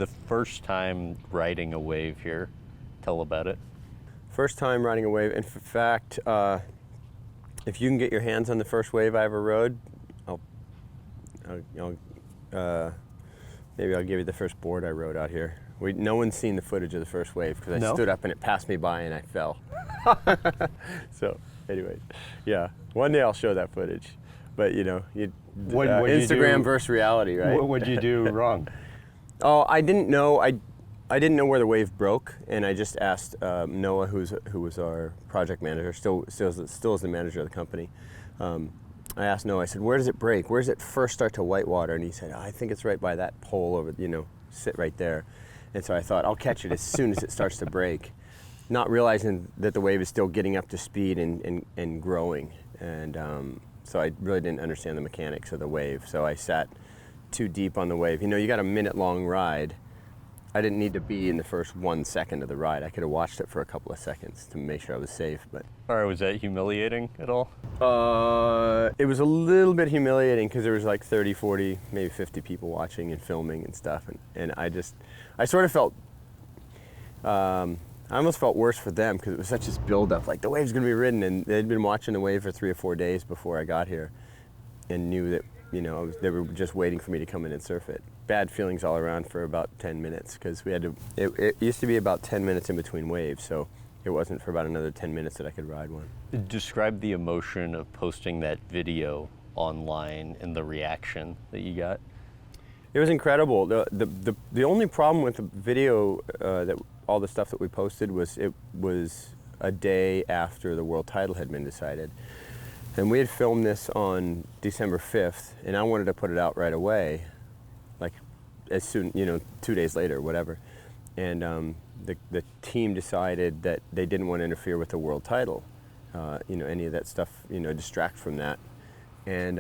The first time riding a wave here, tell about it. First time riding a wave. In fact, if you can get your hands on the first wave I ever rode, maybe I'll give you the first board I rode out here. No one's seen the footage of the first wave because I stood up and it passed me by and I fell. So, anyway, yeah, one day I'll show that footage. But Instagram versus reality, right? What would you do wrong? Oh, I didn't know. I didn't know where the wave broke, and I just asked Noah, who was our project manager, still is the manager of the company. I asked Noah. I said, "Where does it break? Where does it first start to whitewater?" And he said, "I think it's right by that pole over. Sit right there." And so I thought, I'll catch it as soon as it starts to break, not realizing that the wave is still getting up to speed and growing. And so I really didn't understand the mechanics of the wave. So I sat too deep on the wave. You got a minute-long ride. I didn't need to be in the first 1 second of the ride. I could have watched it for a couple of seconds to make sure I was safe. But All right, was that humiliating at all? it was a little bit humiliating because there was like 30, 40, maybe 50 people watching and filming and stuff. And I sort of felt, I almost felt worse for them because it was such this buildup. Like the wave's going to be ridden, and they'd been watching the wave for 3 or 4 days before I got here, and knew that they were just waiting for me to come in and surf it. Bad feelings all around for about 10 minutes because we had to. It used to be about 10 minutes in between waves, so it wasn't for about another 10 minutes that I could ride one. Describe the emotion of posting that video online and the reaction that you got. It was incredible. The only problem with the video, that all the stuff that we posted, was it was a day after the world title had been decided. And we had filmed this on December 5th, and I wanted to put it out right away, like as soon, 2 days later, whatever. And the team decided that they didn't want to interfere with the world title, any of that stuff, distract from that. And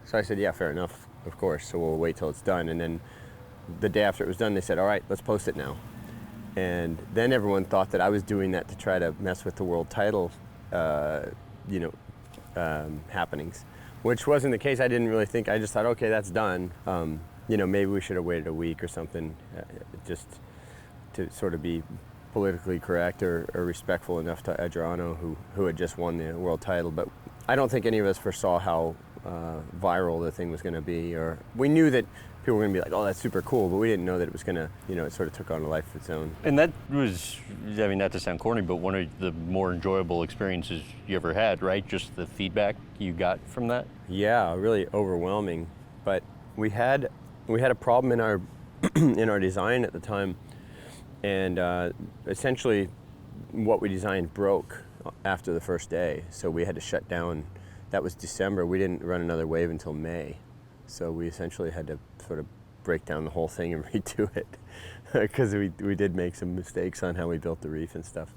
so I said, yeah, fair enough, of course, so we'll wait till it's done. And then the day after it was done, they said, all right, let's post it now. And then everyone thought that I was doing that to try to mess with the world title, happenings, which wasn't the case. I didn't really think. I just thought, okay, that's done. Maybe we should have waited a week or something, just to sort of be politically correct or respectful enough to Adriano, who had just won the world title. But I don't think any of us foresaw how viral the thing was going to be. Or we knew that people were going to be like, oh, that's super cool, but we didn't know that it was going to, it sort of took on a life of its own. And that was, not to sound corny, but one of the more enjoyable experiences you ever had, right? Just the feedback you got from that? Yeah, really overwhelming. But we had a problem in our in our design at the time, and essentially what we designed broke after the first day, so we had to shut down. That was December. We didn't run another wave until May. So we essentially had to sort of break down the whole thing and redo it because we did make some mistakes on how we built the reef and stuff.